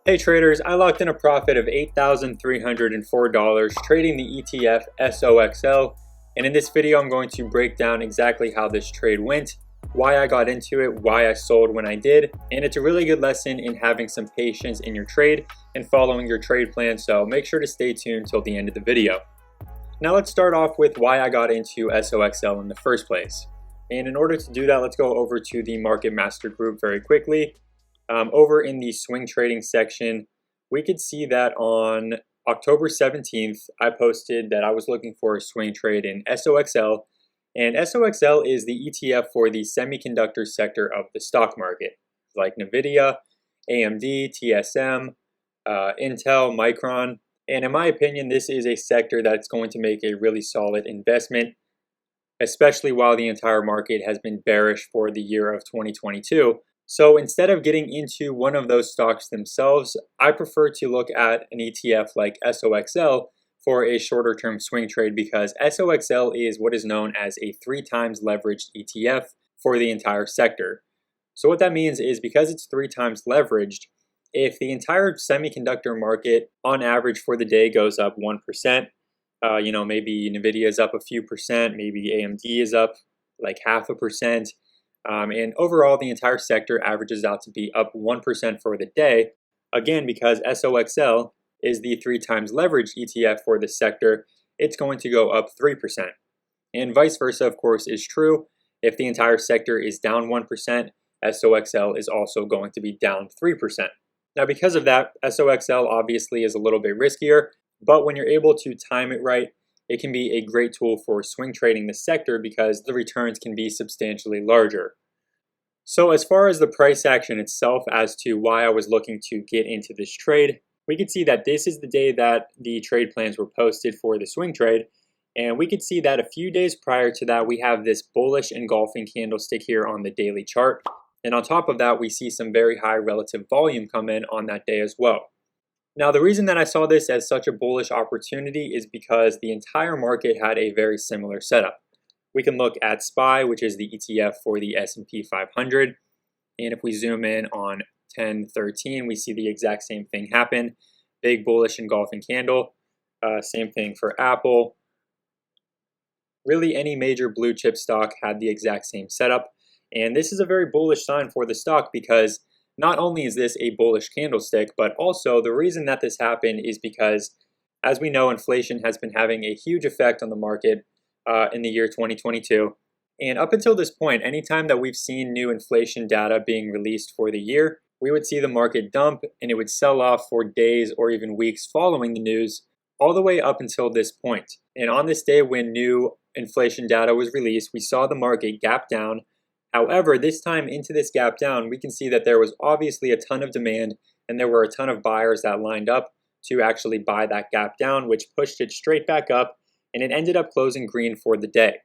Hey traders, I locked in a profit of $8,304 trading the ETF SOXL, and in this video I'm going to break down exactly how this trade went, why I got into it, why I sold when I did, and it's a really good lesson in having some patience in your trade and following your trade plan, so make sure to stay tuned till the end of the video. Now let's start off with why I got into SOXL in the first place. And in order to do that, let's go over to the Market Master group very quickly. Over in the swing trading section, we could see that on October 17th, I posted that I was looking for a swing trade in SOXL, and SOXL is the ETF for the semiconductor sector of the stock market, like NVIDIA, AMD, TSM, Intel, Micron, and in my opinion, this is a sector that's going to make a really solid investment, especially while the entire market has been bearish for the year of 2022. So instead of getting into one of those stocks themselves, I prefer to look at an ETF like SOXL for a shorter term swing trade because SOXL is what is known as a 3 times leveraged ETF for the entire sector. So what that means is because it's 3 times leveraged, if the entire semiconductor market on average for the day goes up 1%, maybe NVIDIA is up a few percent, maybe AMD is up like 0.5%, and overall, the entire sector averages out to be up 1% for the day. Again, because SOXL is the 3 times leveraged ETF for the sector, it's going to go up 3%. And vice versa, of course, is true. If the entire sector is down 1%, SOXL is also going to be down 3%. Now, because of that, SOXL obviously is a little bit riskier, but when you're able to time it right, it can be a great tool for swing trading the sector because the returns can be substantially larger. So as far as the price action itself as to why I was looking to get into this trade, we could see that this is the day that the trade plans were posted for the swing trade. And we could see that a few days prior to that, we have this bullish engulfing candlestick here on the daily chart. And on top of that, we see some very high relative volume come in on that day as well. Now, the reason that I saw this as such a bullish opportunity is because the entire market had a very similar setup. We can look at SPY, which is the ETF for the S&P 500. And if we zoom in on 10/13, we see the exact same thing happen. Big bullish engulfing candle. Same thing for Apple. Really, any major blue chip stock had the exact same setup. And this is a very bullish sign for the stock because not only is this a bullish candlestick, but also the reason that this happened is because, as we know, inflation has been having a huge effect on the market in the year 2022. And up until this point, anytime that we've seen new inflation data being released for the year, we would see the market dump and it would sell off for days or even weeks following the news, all the way up until this point. And on this day when new inflation data was released, we saw the market gap down. However, this time into this gap down, we can see that there was obviously a ton of demand and there were a ton of buyers that lined up to actually buy that gap down, which pushed it straight back up, and it ended up closing green for the day.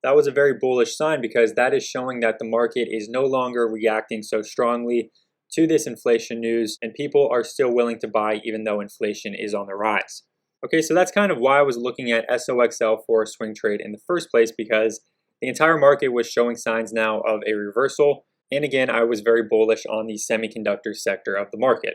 That was a very bullish sign because that is showing that the market is no longer reacting so strongly to this inflation news and people are still willing to buy even though inflation is on the rise. Okay, so that's kind of why I was looking at SOXL for a swing trade in the first place, because the entire market was showing signs now of a reversal. And again, I was very bullish on the semiconductor sector of the market.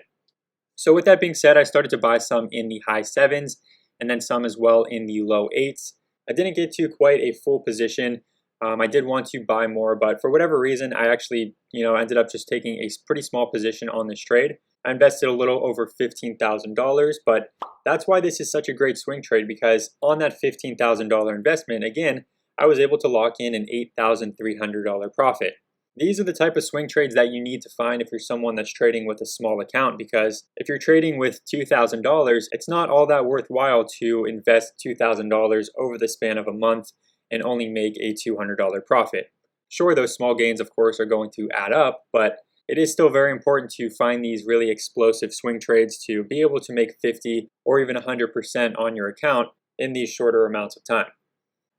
So with that being said, I started to buy some in the high 7s and then some as well in the low 8s. I didn't get to quite a full position. I did want to buy more, but for whatever reason, I actually, ended up just taking a pretty small position on this trade. I invested a little over $15,000, but that's why this is such a great swing trade, because on that $15,000 investment, again, I was able to lock in an $8,300 profit. These are the type of swing trades that you need to find if you're someone that's trading with a small account, because if you're trading with $2,000, it's not all that worthwhile to invest $2,000 over the span of a month and only make a $200 profit. Sure, those small gains, of course, are going to add up, but it is still very important to find these really explosive swing trades to be able to make 50 or even 100% on your account in these shorter amounts of time.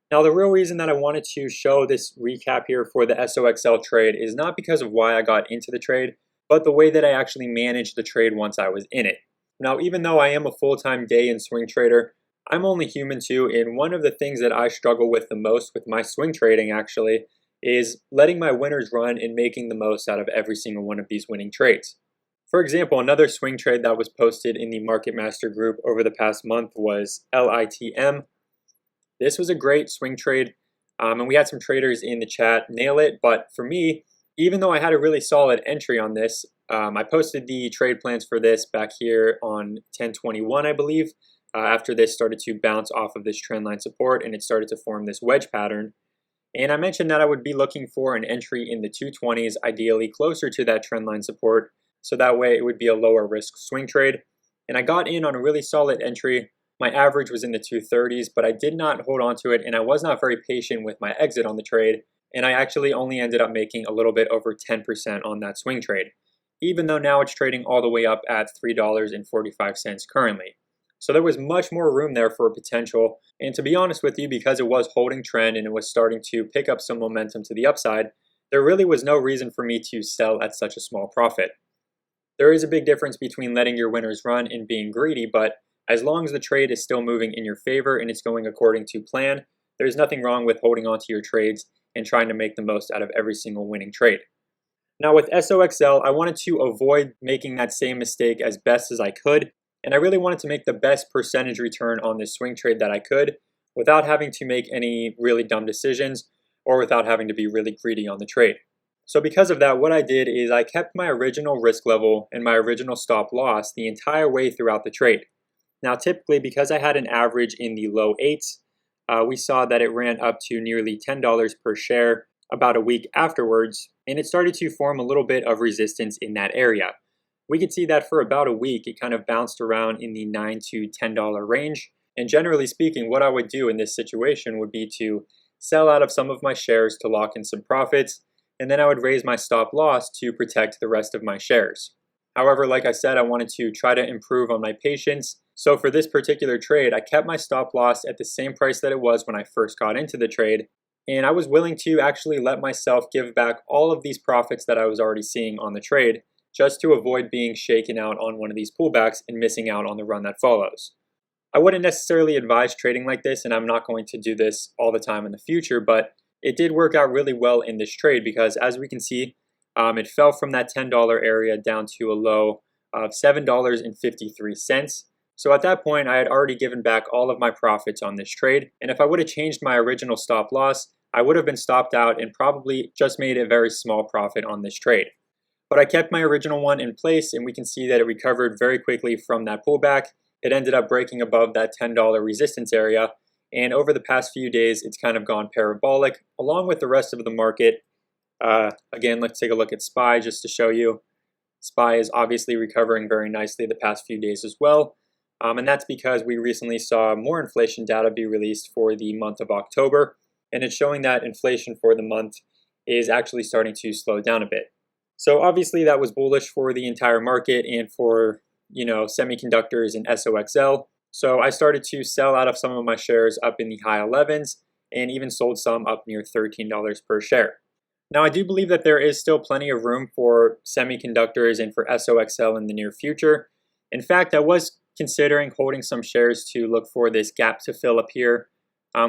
Now, the real reason that I wanted to show this recap here for the SOXL trade is not because of why I got into the trade, but the way that I actually managed the trade once I was in it. Now, even though I am a full-time day and swing trader, I'm only human too, and one of the things that I struggle with the most with my swing trading actually is letting my winners run and making the most out of every single one of these winning trades. For example, another swing trade that was posted in the Market Master group over the past month was LITM. This was a great swing trade, and we had some traders in the chat nail it, but for me, even though I had a really solid entry on this, I posted the trade plans for this back here on 10/21, I believe, after this started to bounce off of this trendline support and it started to form this wedge pattern. And I mentioned that I would be looking for an entry in the 220s, ideally closer to that trendline support, so that way it would be a lower risk swing trade. And I got in on a really solid entry. My average was in the 230s, but I did not hold on to it, and I was not very patient with my exit on the trade, and I actually only ended up making a little bit over 10% on that swing trade, even though now it's trading all the way up at $3.45 currently. So there was much more room there for potential, and to be honest with you, because it was holding trend and it was starting to pick up some momentum to the upside, there really was no reason for me to sell at such a small profit. There is a big difference between letting your winners run and being greedy, but as long as the trade is still moving in your favor and it's going according to plan, there's nothing wrong with holding onto your trades and trying to make the most out of every single winning trade. Now with SOXL, I wanted to avoid making that same mistake as best as I could, and I really wanted to make the best percentage return on this swing trade that I could without having to make any really dumb decisions or without having to be really greedy on the trade. So because of that, what I did is I kept my original risk level and my original stop loss the entire way throughout the trade. Now typically, because I had an average in the low 8s, we saw that it ran up to nearly $10 per share about a week afterwards, and it started to form a little bit of resistance in that area. We could see that for about a week, it kind of bounced around in the $9 to $10 range. And generally speaking, what I would do in this situation would be to sell out of some of my shares to lock in some profits, and then I would raise my stop loss to protect the rest of my shares. However, like I said, I wanted to try to improve on my patience. So for this particular trade, I kept my stop loss at the same price that it was when I first got into the trade. And I was willing to actually let myself give back all of these profits that I was already seeing on the trade, just to avoid being shaken out on one of these pullbacks and missing out on the run that follows. I wouldn't necessarily advise trading like this, and I'm not going to do this all the time in the future, but it did work out really well in this trade because as we can see, it fell from that $10 area down to a low of $7.53. So at that point, I had already given back all of my profits on this trade. And if I would have changed my original stop loss, I would have been stopped out and probably just made a very small profit on this trade. But I kept my original one in place, and we can see that it recovered very quickly from that pullback. It ended up breaking above that $10 resistance area. And over the past few days, it's kind of gone parabolic along with the rest of the market. Again, let's take a look at SPY just to show you. SPY is obviously recovering very nicely the past few days as well. And that's because we recently saw more inflation data be released for the month of October. And it's showing that inflation for the month is actually starting to slow down a bit. So obviously that was bullish for the entire market and for, semiconductors and SOXL. So I started to sell out of some of my shares up in the high 11s and even sold some up near $13 per share. Now, I do believe that there is still plenty of room for semiconductors and for SOXL in the near future. In fact, I was considering holding some shares to look for this gap to fill up here.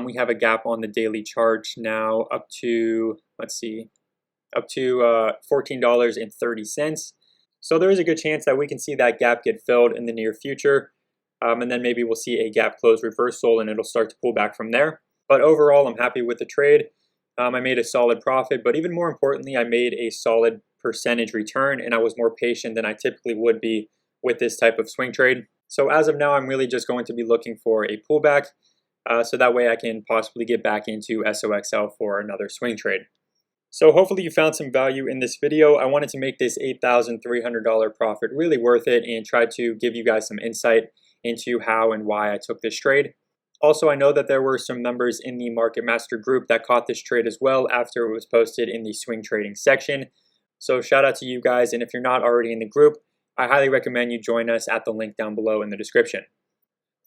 We have a gap on the daily chart now up to, $14.30. So there is a good chance that we can see that gap get filled in the near future. And then maybe we'll see a gap close reversal and it'll start to pull back from there. But overall, I'm happy with the trade. I made a solid profit, but even more importantly, I made a solid percentage return, and I was more patient than I typically would be with this type of swing trade. So as of now, I'm really just going to be looking for a pullback, so that way I can possibly get back into SOXL for another swing trade. So hopefully you found some value in this video. I wanted to make this $8,300 profit really worth it and try to give you guys some insight into how and why I took this trade. Also, I know that there were some members in the Market Master group that caught this trade as well after it was posted in the swing trading section. So shout out to you guys, and if you're not already in the group, I highly recommend you join us at the link down below in the description.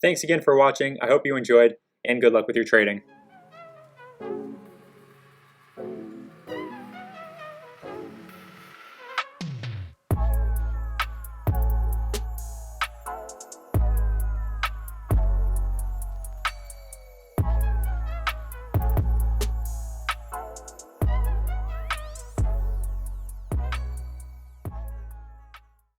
Thanks again for watching. I hope you enjoyed, and good luck with your trading.